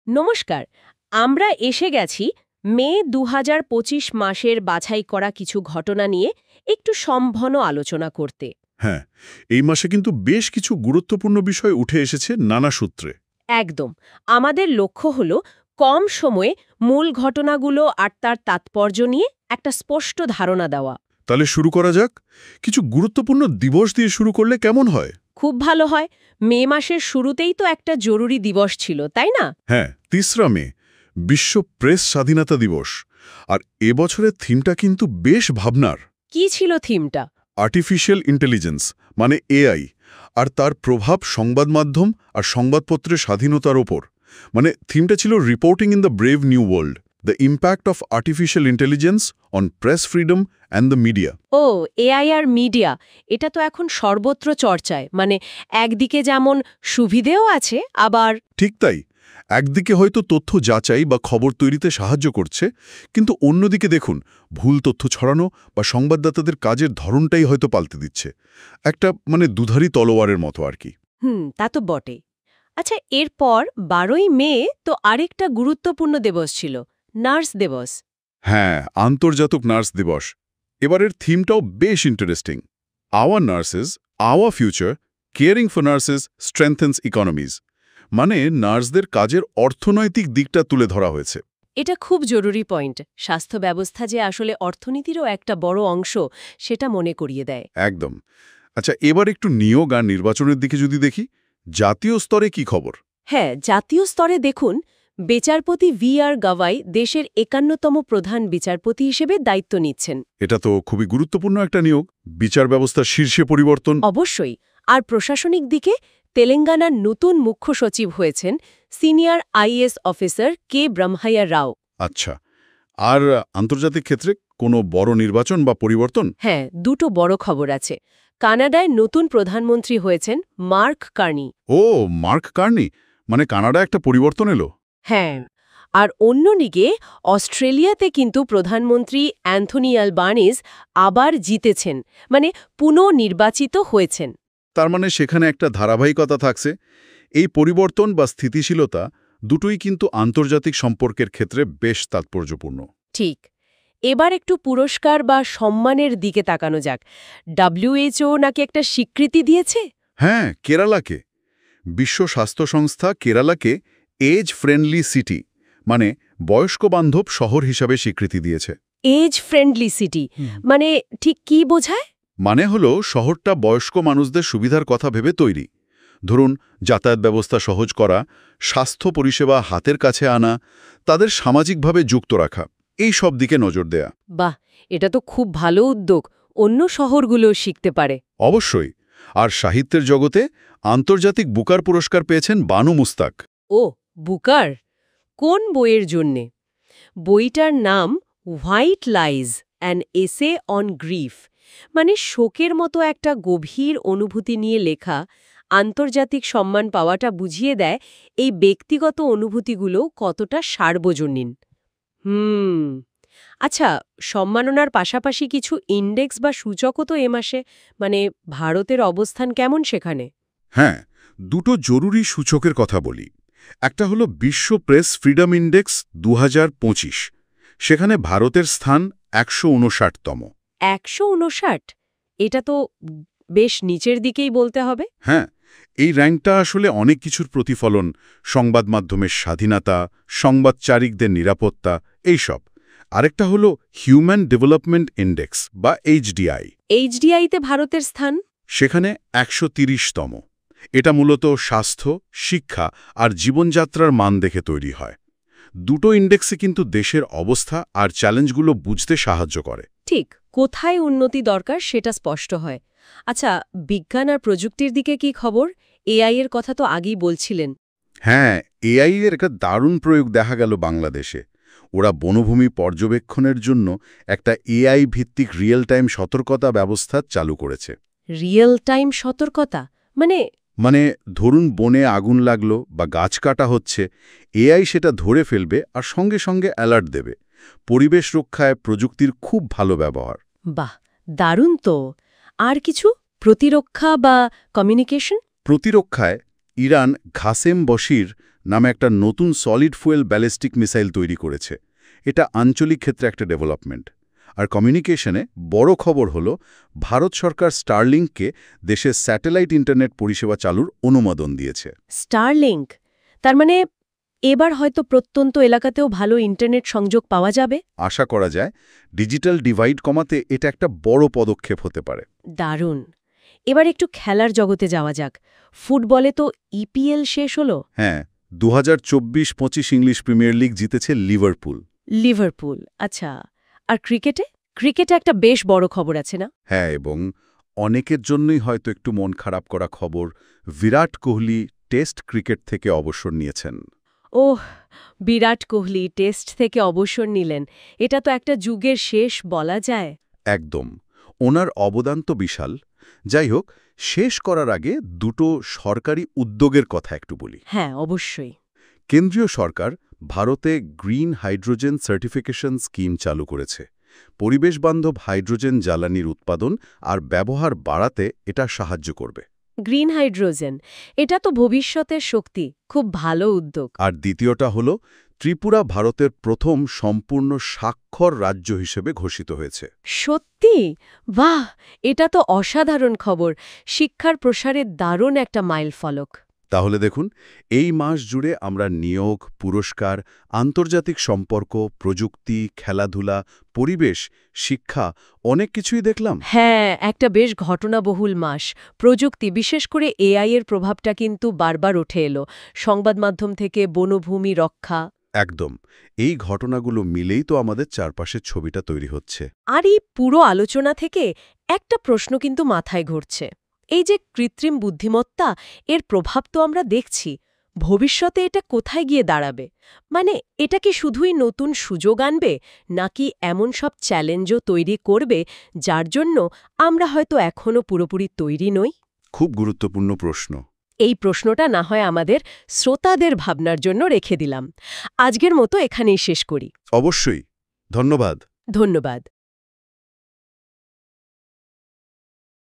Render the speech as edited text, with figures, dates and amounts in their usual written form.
নমস্কার। আমরা এসে গেছি মে ২০২৫ মাসের বাছাই করা কিছু ঘটনা নিয়ে একটু সম্ভন আলোচনা করতে। হ্যাঁ, এই মাসে কিন্তু বেশ কিছু গুরুত্বপূর্ণ বিষয় উঠে এসেছে নানা সূত্রে। একদম। আমাদের লক্ষ্য হল কম সময়ে মূল ঘটনাগুলো আর তার তাৎপর্য নিয়ে একটা স্পষ্ট ধারণা দেওয়া। তাহলে শুরু করা যাক। কিছু গুরুত্বপূর্ণ দিবস দিয়ে শুরু করলে কেমন হয়? খুব ভালো হয়। মে মাসের শুরুতেই তো একটা জরুরি দিবস ছিল, তাই না? হ্যাঁ, ৩রা মে, বিশ্ব প্রেস স্বাধীনতা দিবস। আর এবছরের থিমটা কিন্তু বেশ ভাবনার। কি ছিল থিমটা? আর্টিফিশিয়াল ইন্টেলিজেন্স, মানে এআই, আর তার প্রভাব সংবাদ মাধ্যম আর সংবাদপত্রের স্বাধীনতার ওপর। মানে থিমটা ছিল reporting in the brave new world, the impact of artificial intelligence on press freedom and the media. ও, এআই আর মিডিয়া, এটা তো এখন সর্বত্র চর্চায়। মানে একদিকে যেমন সুবিধেও আছে, আবার ঠিক তাই। একদিকে হয়তো তথ্য যাচাই বা খবর তৈরিতে সাহায্য করছে, কিন্তু অন্যদিকে দেখুন, ভুল তথ্য ছড়ানো বা সংবাদদাতাদের কাজের ধরনটাই হয়তো পাল্টে দিচ্ছে। একটা দুধারি তলোয়ারের মতো আর কি। তা তো বটে। আচ্ছা, এরপর ১২ই মে তো আরেকটা গুরুত্বপূর্ণ দিবস ছিল, নার্স দিবস। হ্যাঁ, আন্তর্জাতিক নার্স দিবস। এবারের থিমটাও বেশ interesting. Our nurses, our future, caring for nurses strengthens economies. মানে নার্সদের কাজের অর্থনৈতিক দিকটা তুলে ধরা হয়েছে। এটা খুব জরুরি পয়েন্ট। স্বাস্থ্য ব্যবস্থা যে আসলে অর্থনীতিরও একটা বড় অংশ, সেটা মনে করিয়ে দেয়। একদম। আচ্ছা, এবার একটু নিয়োগ আর নির্বাচনের দিকে যদি দেখি, জাতীয় স্তরে কি খবর? হ্যাঁ, জাতীয় স্তরে দেখুন, বিচারপতি VR গাভাই দেশের ৫১তম প্রধান বিচারপতি হিসেবে দায়িত্ব নিচ্ছেন। এটা তো খুবই গুরুত্বপূর্ণ একটা নিয়োগ। বিচার ব্যবস্থার শীর্ষে পরিবর্তন। অবশ্যই। আর প্রশাসনিক দিকে তেলেঙ্গানার নতুন মুখ্য সচিব হয়েছেন সিনিয়র IAS অফিসার কে ব্রহ্মাইয়া রাও। আচ্ছা, আর আন্তর্জাতিক ক্ষেত্রে কোনো বড় নির্বাচন বা পরিবর্তন? হ্যাঁ, দুটো বড় খবর আছে। কানাডায় নতুন প্রধানমন্ত্রী হয়েছেন মার্ক কার্নি। ও, মার্ক কার্নি, মানে কানাডা একটা পরিবর্তন এলো। হ্যাঁ, আর অন্যদিকে অস্ট্রেলিয়াতে কিন্তু প্রধানমন্ত্রী অ্যান্থনি অ্যালবানিজ আবার জিতেছেন, মানে পুনঃনির্বাচিত হয়েছেন। তার মানে সেখানে একটা ধারাবাহিকতা থাকছে। এই পরিবর্তন বা স্থিতিশীলতা দুটোই কিন্তু আন্তর্জাতিক সম্পর্কের ক্ষেত্রে বেশ তাৎপর্যপূর্ণ। ঠিক। এবার একটু পুরস্কার বা সম্মানের দিকে তাকানো যাক। WHO নাকি একটা স্বীকৃতি দিয়েছে। হ্যাঁ, কেরালাকে। বিশ্ব স্বাস্থ্য সংস্থা কেরালাকে এজ ফ্রেন্ডলি সিটি, মানে বয়স্ক বান্ধব শহর হিসাবে স্বীকৃতি দিয়েছে। এজ ফ্রেন্ডলি সিটি মানে ঠিক কি বোঝায়? মানে হলো শহরটা বয়স্ক মানুষদের সুবিধার কথা ভেবে তৈরি। ধরুন, যাতায়াত ব্যবস্থা সহজ করা, স্বাস্থ্য পরিষেবা হাতের কাছে আনা, তাদের সামাজিকভাবে যুক্ত রাখা, এই সব দিকে নজর দেয়া। বাহ, এটা তো খুব ভালো উদ্যোগ। অন্য শহরগুলোও শিখতে পারে। অবশ্যই। আর সাহিত্যের জগতে আন্তর্জাতিক বুকার পুরস্কার পেয়েছেন বানু মুস্তাক। ও, বুকার? কোন বইয়ের জন্যে? বইটার নাম white lies, an essay on grief. মানে শোকের মতো একটা গভীর অনুভূতি নিয়ে লেখা। আন্তর্জাতিক সম্মান পাওয়াটা বুঝিয়ে দেয় এই ব্যক্তিগত অনুভূতিগুলো কতটা সার্বজনীন। আচ্ছা, সম্মাননার পাশাপাশি কিছু ইন্ডেক্স বা সূচকও তো এ মাসে, মানে ভারতের অবস্থান কেমন সেখানে? হ্যাঁ, দুটো জরুরি সূচকের কথা বলি। একটা হলো বিশ্ব প্রেস ফ্রিডম ইন্ডেক্স ২০২৫। সেখানে ভারতের স্থান ১৫৯তম। ১৫৯? এটা তো বেশ নিচের দিকেই বলতে হবে। হ্যাঁ, এই র্যাঙ্কটা আসলে অনেক কিছুর প্রতিফলন। সংবাদ মাধ্যমের স্বাধীনতা, সংবাদচারিকদের নিরাপত্তা, এইসব। আরেকটা হলো হিউম্যান ডেভেলপমেন্ট ইন্ডেক্স বা HDI। HDI-তে ভারতের স্থান? সেখানে ১৩০তম। এটা মূলত স্বাস্থ্য, শিক্ষা আর জীবনযাত্রার মান দেখে তৈরি হয়। দুটো ইন্ডেক্সে কিন্তু দেশের অবস্থা আর চ্যালেঞ্জগুলো বুঝতে সাহায্য করে। ঠিক, কোথায় উন্নতি দরকার সেটা স্পষ্ট হয়। আচ্ছা, বিজ্ঞান আর প্রযুক্তির দিকে কি খবর? AI এর কথা তো আগেই বলছিলেন। হ্যাঁ, AI এর একটা দারুণ প্রয়োগ দেখা গেল বাংলাদেশে। ওরা বনভূমি পর্যবেক্ষণের জন্য একটা AI ভিত্তিক রিয়েল টাইম সতর্কতা ব্যবস্থা চালু করেছে। রিয়েল টাইম সতর্কতা মানে? ধরুন, বনে আগুন লাগলো বা গাছ কাটা হচ্ছে, AI সেটা ধরে ফেলবে আর সঙ্গে সঙ্গে অ্যালার্ট দেবে। পরিবেশ রক্ষায় প্রযুক্তির খুব ভালো ব্যবহার। বাহ, দারুণ তো। আর কিছু প্রতিরক্ষা বা কমিউনিকেশন? প্রতিরক্ষায় ইরান ঘাসেম বশির নামে একটা নতুন সলিড ফুয়েল ব্যালিস্টিক মিসাইল তৈরি করেছে। এটা আঞ্চলিক ক্ষেত্রে একটা ডেভেলপমেন্ট। আর কমিউনিকেশনে বড় খবর হলো ভারত সরকার স্টারলিংককে দেশের স্যাটেলাইট ইন্টারনেট পরিষেবা চালুর অনুমোদন দিয়েছে। স্টারলিংক, তার মানে এবার হয়তো প্রত্যন্ত এলাকাতেও ভালো ইন্টারনেট সংযোগ পাওয়া যাবে। আশা করা যায় ডিজিটাল ডিভাইড কমাতে এটা একটা বড় পদক্ষেপ হতে পারে। দারুণ। এবার একটু খেলার জগতে যাওয়া যাক। ফুটবলে তো ইপিএল শেষ হলো। হ্যাঁ, 2024-25 ইংলিশ প্রিমিয়ার লিগ জিতেছে লিভারপুল। লিভারপুল, আচ্ছা। আর ক্রিকেটে? ক্রিকেটে একটা বেশ বড় খবর আছে না? হ্যাঁ, এবং অনেকের জন্যই হয়তো একটু মন খারাপ করা খবর, বিরাট কোহলি টেস্ট ক্রিকেট থেকে অবসর নিয়েছেন। ওহ, বিরাট কোহলি টেস্ট থেকে অবসর নিলেন। এটা তো একটা যুগের শেষ বলা যায়। একদম। ওনার অবদান তো বিশাল। যাই হোক, শেষ করার আগে দুটো সরকারি উদ্যোগের কথা একটু বলি। হ্যাঁ, অবশ্যই। কেন্দ্রীয় সরকার ভারতে গ্রিন হাইড্রোজেন সার্টিফিকেশন স্কিম চালু করেছে। পরিবেশবান্ধব হাইড্রোজেন জ্বালানির উৎপাদন আর ব্যবহার বাড়াতে এটা সাহায্য করবে। গ্রিন হাইড্রোজেন, এটা তো ভবিষ্যতের শক্তি। খুব ভালো উদ্যোগ। আর দ্বিতীয়টা হলো ত্রিপুরা ভারতের প্রথম সম্পূর্ণ স্বাক্ষর রাজ্য হিসেবে ঘোষিত হয়েছে। সত্যি? বাহ, এটা তো অসাধারণ খবর। শিক্ষার প্রসারে দারুণ একটা মাইলফলক। তাহলে দেখুন, এই মাস জুড়ে আমরা নিয়োগ, পুরস্কার, আন্তর্জাতিক সম্পর্ক, প্রযুক্তি, খেলাধুলা, পরিবেশ, শিক্ষা অনেক কিছুই দেখলাম। হ্যাঁ, একটা বেশ ঘটনাবহুল মাস। প্রযুক্তি, বিশেষ করে এআই এর প্রভাবটা কিন্তু বারবার উঠে এলো। সংবাদ মাধ্যম থেকে বনভূমি রক্ষা। একদম। এই ঘটনাগুলো মিলেই তো আমাদের চারপাশের ছবিটা তৈরি হচ্ছে। আর এই পুরো আলোচনা থেকে একটা প্রশ্ন কিন্তু মাথায় ঘুরছে। এই যে কৃত্রিম বুদ্ধিমত্তা, এর প্রভাব তো আমরা দেখছি। ভবিষ্যতে এটা কোথায় গিয়ে দাঁড়াবে? মানে এটা কি শুধুই নতুন সুযোগ আনবে, নাকি এমন সব চ্যালেঞ্জও তৈরি করবে যার জন্য আমরা হয়তো এখনো পুরোপুরি তৈরি নই? খুব গুরুত্বপূর্ণ প্রশ্ন। এই প্রশ্নটা না হয় আমাদের শ্রোতাদের ভাবনার জন্য রেখে দিলাম। আজকের মতো এখানেই শেষ করি। অবশ্যই। ধন্যবাদ। ধন্যবাদ।